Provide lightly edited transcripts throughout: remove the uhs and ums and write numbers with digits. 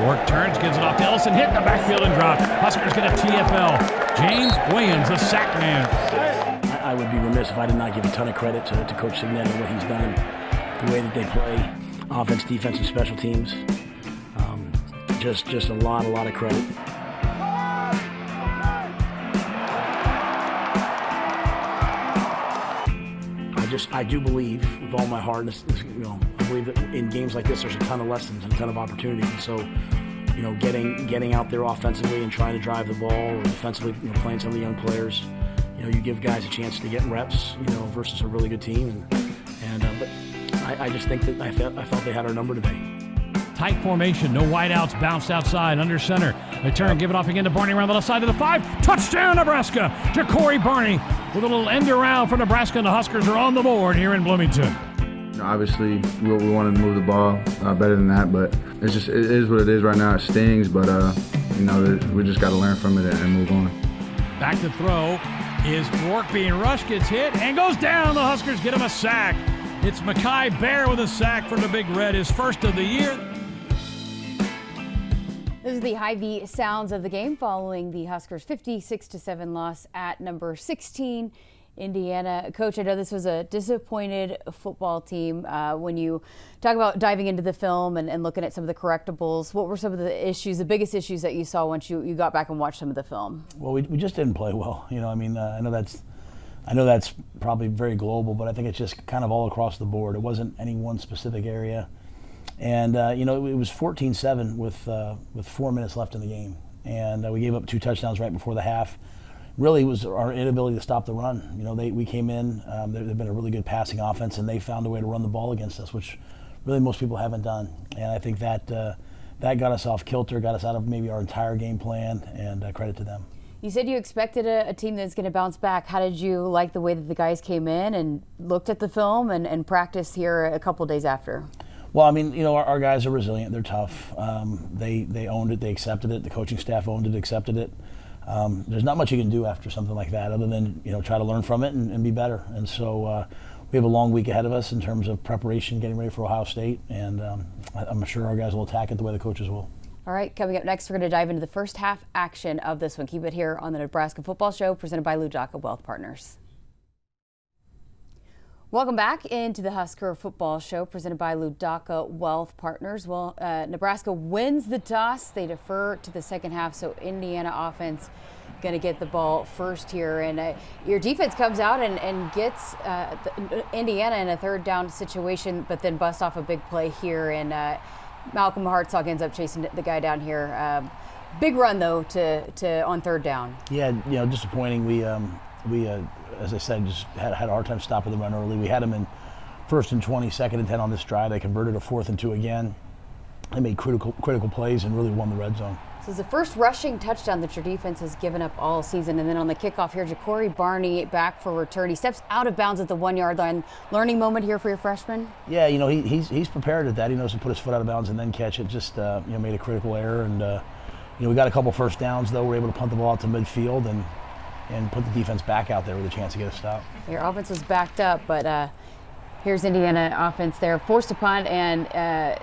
Work turns, gives it off to Ellison, hit in the backfield and dropped. Huskers get a TFL. James Williams, the sack man. I would be remiss if I did not give a ton of credit to Coach Signetti and what he's done, the way that they play, offense, defense, and special teams. Just a lot of credit. I do believe with all my heart, I believe that in games like this, there's a ton of lessons and a ton of opportunities. And so, getting out there offensively and trying to drive the ball, or defensively, playing some of the young players, you give guys a chance to get reps, versus a really good team. But I just think that I felt they had our number today. Tight formation, no wideouts, bounced outside, under center. They turn, give it off again to Barney around the left side to the 5. Touchdown, Nebraska! Ja'Cory Barney with a little end around for Nebraska, and the Huskers are on the board here in Bloomington. Obviously, we wanted to move the ball better than that, but it is what it is right now. It stings, but we just got to learn from it and move on. Back to throw is Rourke being rushed, gets hit, and goes down. The Huskers get him a sack. It's Makai Bear with a sack for the Big Red, his first of the year. This is the Hy-Vee sounds of the game following the Huskers' 56-7 loss at number 16, Indiana. Coach, I know this was a disappointed football team. When you talk about diving into the film and looking at some of the correctables, what were some of the issues, the biggest issues that you saw once you got back and watched some of the film? Well, we just didn't play well. I know that's probably very global, but I think it's just kind of all across the board. It wasn't any one specific area. And, it was 14-7 with 4 minutes left in the game. And we gave up 2 touchdowns right before the half. Really was our inability to stop the run. We came in, they've been a really good passing offense, and they found a way to run the ball against us, which really most people haven't done. And I think that got us off kilter, got us out of maybe our entire game plan, and credit to them. You said you expected a team that's going to bounce back. How did you like the way that the guys came in and looked at the film and practiced here a couple days after? Well, our guys are resilient. They're tough. They owned it. They accepted it. The coaching staff owned it, accepted it. There's not much you can do after something like that other than, try to learn from it and be better. And so we have a long week ahead of us in terms of preparation, getting ready for Ohio State. And I'm sure our guys will attack it the way the coaches will. All right, coming up next, we're going to dive into the first half action of this one. Keep it here on the Nebraska Football Show, presented by Ludaka Wealth Partners. Welcome back into the Husker Football Show, presented by Ludaka Wealth Partners. Well, Nebraska wins the toss. They defer to the second half, so Indiana offense going to get the ball first here. And your defense comes out and gets Indiana in a third down situation, but then busts off a big play here. And Malcolm Hartzog ends up chasing the guy down here. Big run, though, to on third down. Yeah, disappointing. We as I said, just had a hard time stopping the run early. We had them in 1st and 20, 2nd and 10 on this drive. They converted a 4th and 2 again. They made critical plays and really won the red zone. So it's the first rushing touchdown that your defense has given up all season. And then on the kickoff here, Ja'Cory Barney back for return. He steps out of bounds at the 1-yard line. Learning moment here for your freshman? Yeah, he's prepared at that. He knows to put his foot out of bounds and then catch it. Just made a critical error. And we got a couple first downs, though. We're able to punt the ball out to midfield and put the defense back out there with a chance to get a stop. Your offense was backed up, but here's Indiana offense there. Forced to punt and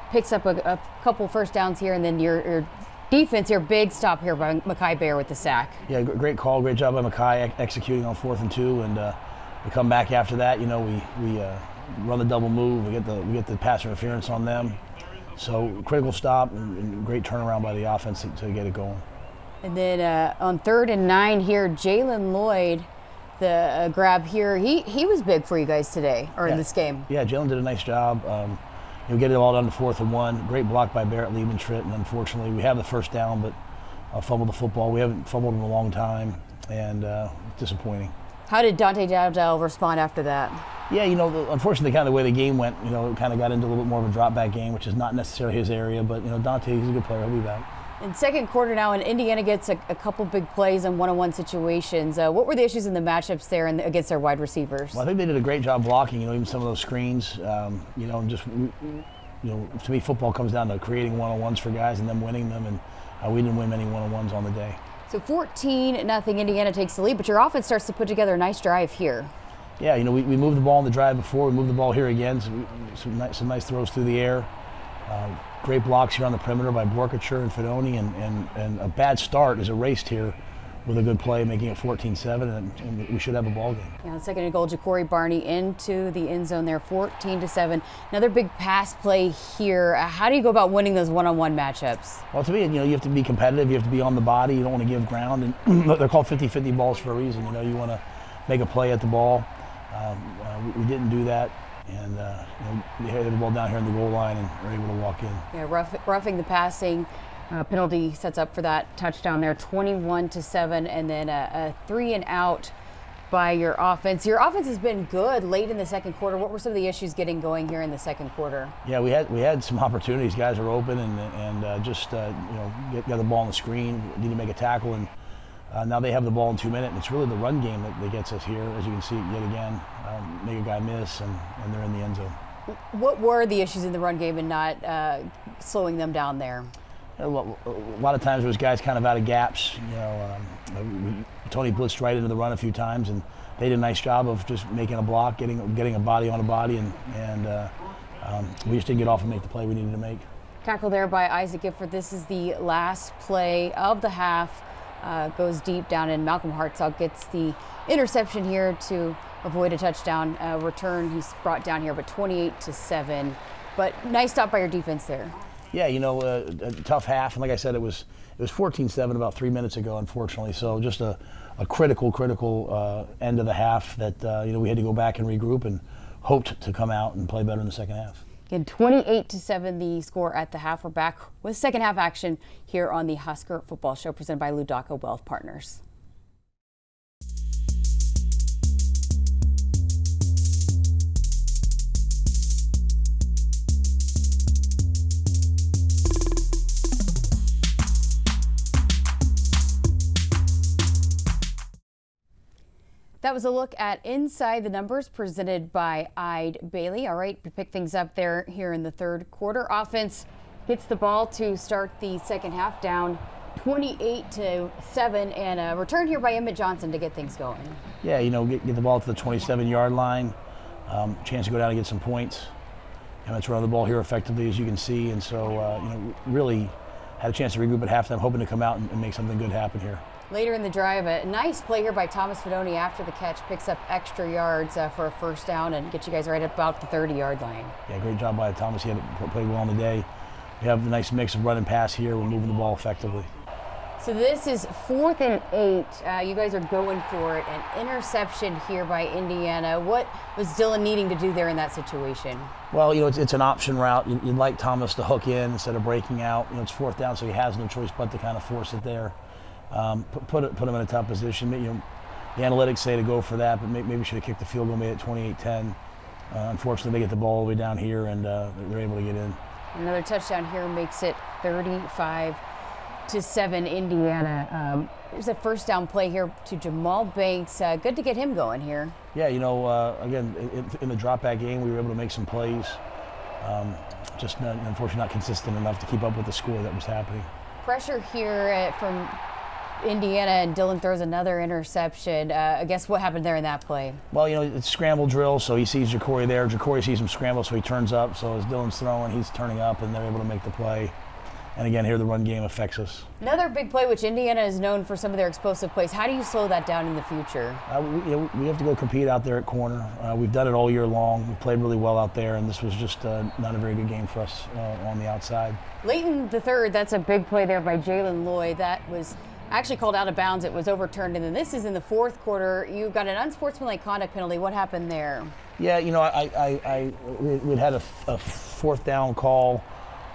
picks up a couple first downs here, and then your defense here, big stop here by Makai Bear with the sack. Yeah, great call, great job by Makai executing on 4th and 2, and we come back after that. We run the double move, we get the pass interference on them. So critical stop and great turnaround by the offense to get it going. And then on 3rd and 9 here, Jalen Lloyd, the grab here. He was big for you guys today, or in this game. Yeah, Jalen did a nice job. Get it all down to 4th and 1. Great block by Barrett Liebentritt, and unfortunately we have the first down, but fumbled the football. We haven't fumbled in a long time, and disappointing. How did Dante Dowdell respond after that? Yeah, unfortunately, kind of the way the game went, it kind of got into a little bit more of a drop-back game, which is not necessarily his area, but, Dante, he's a good player. He'll be back. In second quarter now, and Indiana gets a couple big plays in one-on-one situations. What were the issues in the matchups there and against their wide receivers? Well, I think they did a great job blocking, even some of those screens, and just, to me, football comes down to creating one-on-ones for guys and them winning them, and we didn't win many one-on-ones on the day. So 14-0, Indiana takes the lead, but your offense starts to put together a nice drive here. Yeah, we moved the ball on the drive before, we moved the ball here again, so some nice throws through the air. Great blocks here on the perimeter by Borkacher and Fedoni, and a bad start is erased here with a good play, making it 14-7, and we should have a ball game. Yeah, second and goal, Coody Barney into the end zone there, 14-7. Another big pass play here. How do you go about winning those one-on-one matchups? Well, to me, you have to be competitive. You have to be on the body. You don't want to give ground, and they're called 50-50 balls for a reason. You want to make a play at the ball. We didn't do that, and they had the ball down here in the goal line and were able to walk in. Yeah, roughing the passing. Penalty sets up for that touchdown there, 21-7, and then a 3-and-out by your offense. Your offense has been good late in the second quarter. What were some of the issues getting going here in the second quarter? Yeah, we had some opportunities. Guys are open and just got the ball on the screen. Need to make a tackle, and now they have the ball in 2 minutes. It's really the run game that gets us here, as you can see yet again. Make a guy miss, and they're in the end zone. What were the issues in the run game and not slowing them down there? A lot of times there was guys kind of out of gaps. Tony blitzed right into the run a few times, and they did a nice job of just making a block, getting a body on a body, and we just didn't get off and make the play we needed to make. Tackle there by Isaac Gifford. This is the last play of the half. Goes deep down, and Malcolm Hartzog gets the interception here to avoid a touchdown return. He's brought down here, but 28-7. But nice stop by your defense there. Yeah, a tough half, and like I said, it was 14-7 about 3 minutes ago, unfortunately. So just a critical end of the half that we had to go back and regroup and hoped to come out and play better in the second half. Again, 28-7 the score at the half. We're back with second half action here on the Husker Football Show, presented by Ludaka Wealth Partners. That was a look at Inside the Numbers presented by Ide Bailey. All right, we pick things up there here in the third quarter. Offense gets the ball to start the second half, down 28-7, and a return here by Emmett Johnson to get things going. Yeah, get the ball to the 27-yard line, chance to go down and get some points. Emmett's running the ball here effectively, as you can see, and so really had a chance to regroup at halftime, hoping to come out and make something good happen here. Later in the drive, a nice play here by Thomas Fedoni after the catch, picks up extra yards for a first down and gets you guys right at about the 30-yard line. Yeah, great job by Thomas. He had played well on the day. We have a nice mix of run and pass here. We're moving the ball effectively. So this is 4th and 8. You guys are going for it. An interception here by Indiana. What was Dylan needing to do there in that situation? Well, it's an option route. You'd like Thomas to hook in instead of breaking out. It's 4th down, so he has no choice but to kind of force it there. Put him in a tough position. The analytics say to go for that, but maybe we should have kicked the field goal, made it 28-10. Unfortunately, they get the ball all the way down here, and they're able to get in. Another touchdown here makes it 35-7 Indiana. There's a first down play here to Jamal Banks. Good to get him going here. Yeah, again, in the drop back game, we were able to make some plays. Just unfortunately not consistent enough to keep up with the score that was happening. Pressure here from Indiana, and Dylan throws another interception. I guess what happened there in that play? Well, it's scramble drill, so he sees Jacory there. Jacory sees him scramble, so he turns up. So as Dylan's throwing, he's turning up, and they're able to make the play. And again, here the run game affects us. Another big play, which Indiana is known for some of their explosive plays. How do you slow that down in the future? We have to go compete out there at corner. We've done it all year long. We played really well out there, and this was just not a very good game for us on the outside. Late in the third, that's a big play there by Jalen Lloyd. That was actually called out of bounds. It was overturned, and then this is in the fourth quarter. You got an unsportsmanlike conduct penalty. What happened there? Yeah, we'd had a fourth down call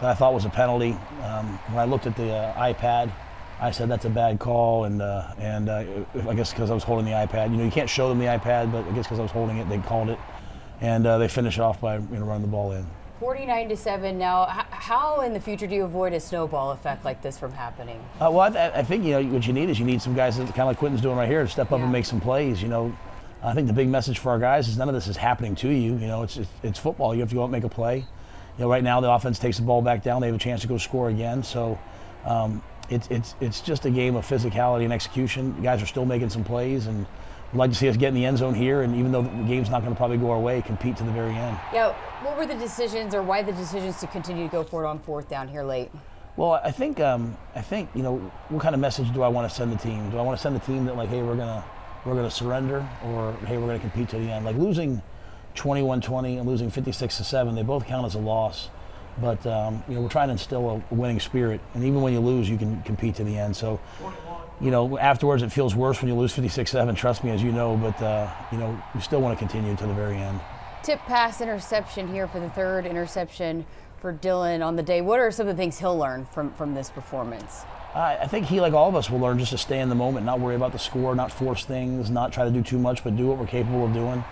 that I thought was a penalty. When I looked at the iPad, I said that's a bad call, and I guess because I was holding the iPad. You can't show them the iPad, but I guess because I was holding it, they called it, and they finished it off by running the ball in. 49-7 now. How in the future do you avoid a snowball effect like this from happening? Well, I think what you need some guys that kind of like Quentin's doing right here to step up and make some plays. I think the big message for our guys is none of this is happening to you. It's football. You have to go out and make a play. Right now the offense takes the ball back down. They have a chance to go score again. So it's just a game of physicality and execution. The guys are still making some plays, and I'd like to see us get in the end zone here, and even though the game's not going to probably go our way, compete to the very end. Yeah, what were the decisions, or why the decisions to continue to go for it on fourth down here late? Well, I think you know, what kind of message do I want to send the team? Do I want to send the team that, like, hey, we're gonna surrender, or hey, we're gonna compete to the end? Like, losing 21-20 and losing 56-7, they both count as a loss. But you know, we're trying to instill a winning spirit, and even when you lose, you can compete to the end. So, you know, afterwards it feels worse when you lose 56-7. Trust me, as you know. But you know, we still want to continue to the very end. Tip pass interception here for the third interception for Dylan on the day. What are some of the things he'll learn from this performance? I think he, like all of us, will learn just to stay in the moment, not worry about the score, not force things, not try to do too much, but do what we're capable of doing.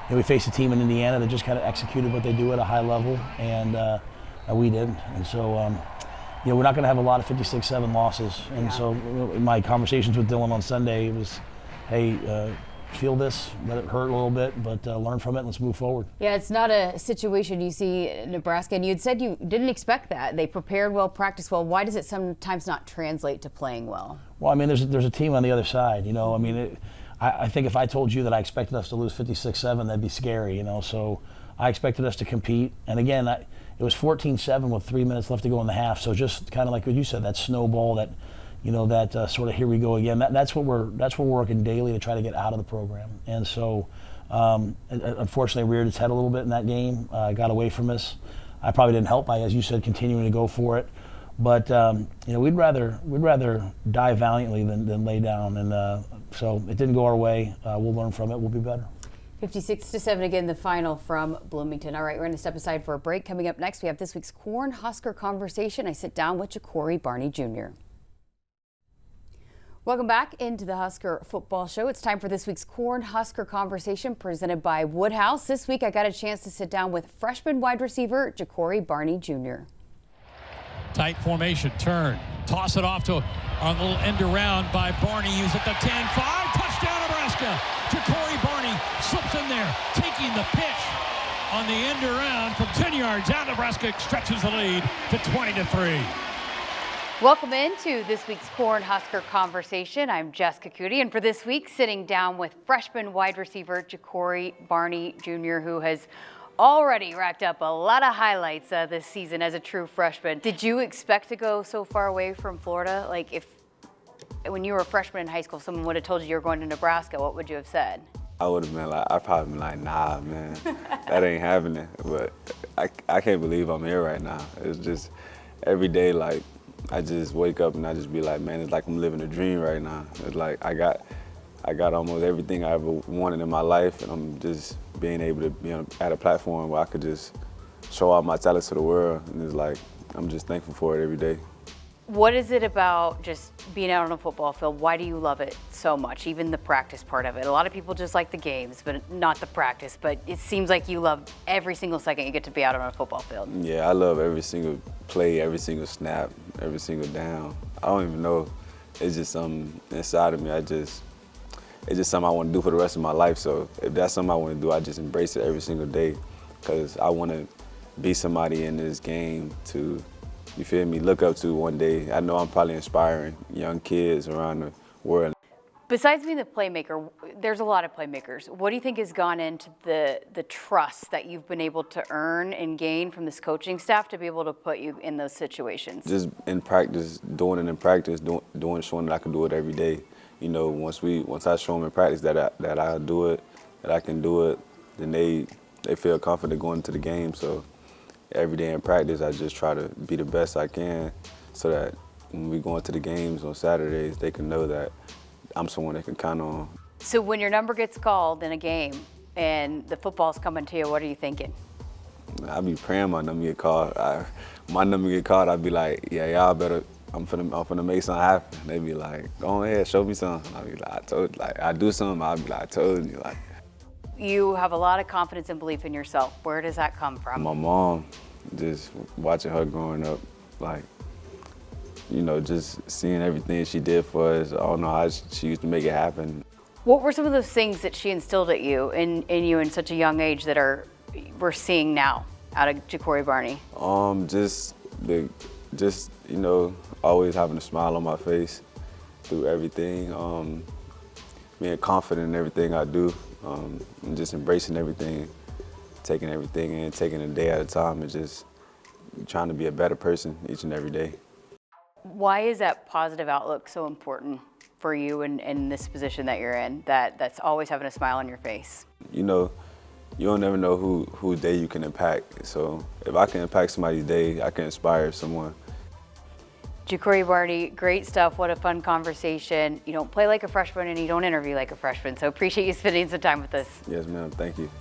You know, we faced a team in Indiana that just kind of executed what they do at a high level, and we did. And so, you know, we're not going to have a lot of 56-7 losses. And so, in my conversations with Dylan on Sunday, it was, hey, feel this, let it hurt a little bit, but learn from it and let's move forward. Yeah, it's not a situation you see in Nebraska, and you had said you didn't expect that. They prepared well, practiced well. Why does it sometimes not translate to playing well? Well, I mean, there's a team on the other side, you know. I mean, I think if I told you that I expected us to lose 56-7, that'd be scary, you know. So I expected us to compete, and again, it was 14-7 with 3 minutes left to go in the half. So just kind of like what you said, that snowball, that, you know, that sort of here we go again. That's what we're working daily to try to get out of the program. And so, unfortunately, reared its head a little bit in that game. Got away from us. I probably didn't help by, as you said, continuing to go for it. But you know, we'd rather die valiantly than lay down. And so it didn't go our way. We'll learn from it. We'll be better. 56-7 again, the final from Bloomington. All right, we're going to step aside for a break. Coming up next, we have this week's Corn Husker conversation. I sit down with Jacory Barney Jr. Welcome back into the Husker Football Show. It's time for this week's Corn Husker conversation presented by Woodhouse. This week I got a chance to sit down with freshman wide receiver Jacory Barney Jr. Tight formation, turn, toss it off to a little end around by Barney. He's at the 10-5, touchdown Nebraska. Jacory Barney slips in there, taking the pitch on the end around from 10 yards out. Nebraska stretches the lead to 20-3. Welcome into this week's Corn Husker conversation. I'm Jessica Coody, and for this week, sitting down with freshman wide receiver Jacory Barney Jr., who has already racked up a lot of highlights this season as a true freshman. Did you expect to go so far away from Florida? Like, if when you were a freshman in high school, someone would have told you you were going to Nebraska, what would you have said? I would have been like, I'd probably been like, nah, man, that ain't happening. But I can't believe I'm here right now. It's just every day, like, I just wake up and I just be like, man, it's like I'm living a dream right now. It's like I got almost everything I ever wanted in my life, and I'm just being able to be at a platform where I could just show out my talents to the world. And it's like, I'm just thankful for it every day. What is it about just being out on a football field? Why do you love it so much, even the practice part of it? A lot of people just like the games, but not the practice. But it seems like you love every single second you get to be out on a football field. Yeah, I love every single play, every single snap, every single down. I don't even know. It's just something inside of me. It's just something I want to do for the rest of my life. So if that's something I want to do, I just embrace it every single day, because I want to be somebody in this game to, you feel me, look up to one day. I know I'm probably inspiring young kids around the world. Besides being the playmaker, there's a lot of playmakers. What do you think has gone into the trust that you've been able to earn and gain from this coaching staff to be able to put you in those situations? Just in practice, doing it in practice, showing that I can do it every day. You know, once I show them in practice that I do it, that I can do it, then they feel confident going into the game. So every day in practice, I just try to be the best I can, so that when we go into the games on Saturdays, they can know that I'm someone they can count on. So when your number gets called in a game and the football's coming to you, what are you thinking? I be praying my number get called. My number get called, I'd be like, yeah, y'all better, I'm finna make something happen. They be like, go ahead, show me something. I be like, I told you. Like, I do something, I be like, I told you. Like, you have a lot of confidence and belief in yourself. Where does that come from? My mom, just watching her growing up, like, you know, just seeing everything she did for us. I don't know how she used to make it happen. What were some of those things that she instilled at you in you in such a young age that we're seeing now out of Jacory Barney? Just you know, always having a smile on my face through everything. being confident in everything I do, and just embracing everything, taking everything in, taking a day at a time, and just trying to be a better person each and every day. Why is that positive outlook so important for you in this position that you're in, that's always having a smile on your face? You know, you don't never know whose day you can impact. So if I can impact somebody's day, I can inspire someone. Jacory Barney, great stuff. What a fun conversation. You don't play like a freshman and you don't interview like a freshman. So appreciate you spending some time with us. Yes, ma'am. Thank you.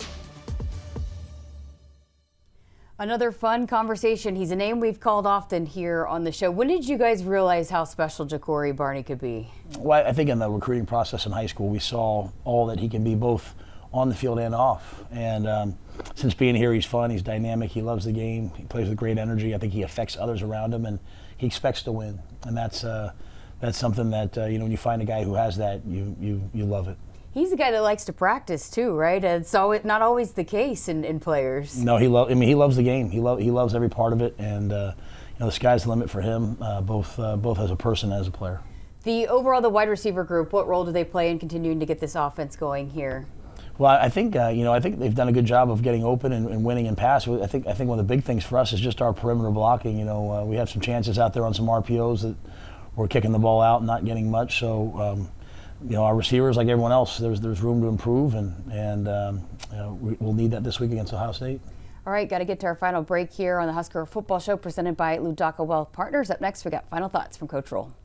Another fun conversation. He's a name we've called often here on the show. When did you guys realize how special Jacory Barney could be? Well, I think in the recruiting process in high school, we saw all that he can be, both on the field and off. And since being here, he's fun, he's dynamic, he loves the game, he plays with great energy. I think he affects others around him, and he expects to win. And that's something that, when you find a guy who has that, you love it. He's a guy that likes to practice too, right? It's not always the case in players. No, he loves the game. He loves every part of it, and the sky's the limit for him, both as a person and as a player. The wide receiver group, what role do they play in continuing to get this offense going here? Well, I think they've done a good job of getting open and winning in pass. I think one of the big things for us is just our perimeter blocking. We have some chances out there on some RPOs that we're kicking the ball out and not getting much. So. Our receivers, like everyone else, there's room to improve, and we'll need that this week against Ohio State. All right, got to get to our final break here on the Husker Football Show presented by Ludaka Wealth Partners. Up next, we got final thoughts from Coach Rhule.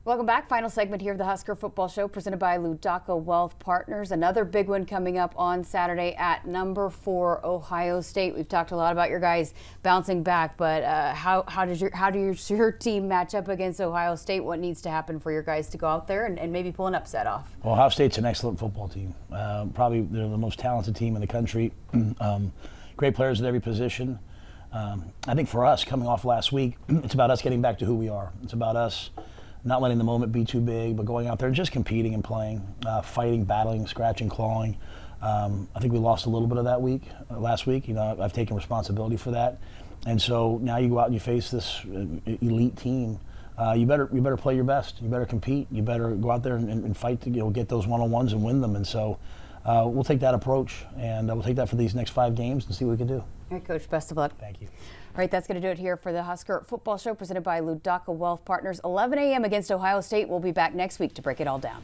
Welcome back. Final segment here of the Husker Football Show presented by Ludaka Wealth Partners. Another big one coming up on Saturday at number 4 Ohio State. We've talked a lot about your guys bouncing back, but how does your team match up against Ohio State? What needs to happen for your guys to go out there and maybe pull an upset off? Well, Ohio State's an excellent football team. Probably they're the most talented team in the country. Great players at every position. I think for us, coming off last week, it's about us getting back to who we are. It's about us not letting the moment be too big, but going out there and just competing and playing, fighting, battling, scratching, clawing. I think we lost a little bit of that last week. I've taken responsibility for that. And so now you go out and you face this elite team. You better play your best. You better compete. You better go out there and fight to get those one-on-ones and win them. And so we'll take that approach, and we'll take that for these next 5 games and see what we can do. All right, Coach, best of luck. Thank you. All right, that's going to do it here for the Husker Football Show presented by Ludaka Wealth Partners. 11 a.m. against Ohio State. We'll be back next week to break it all down.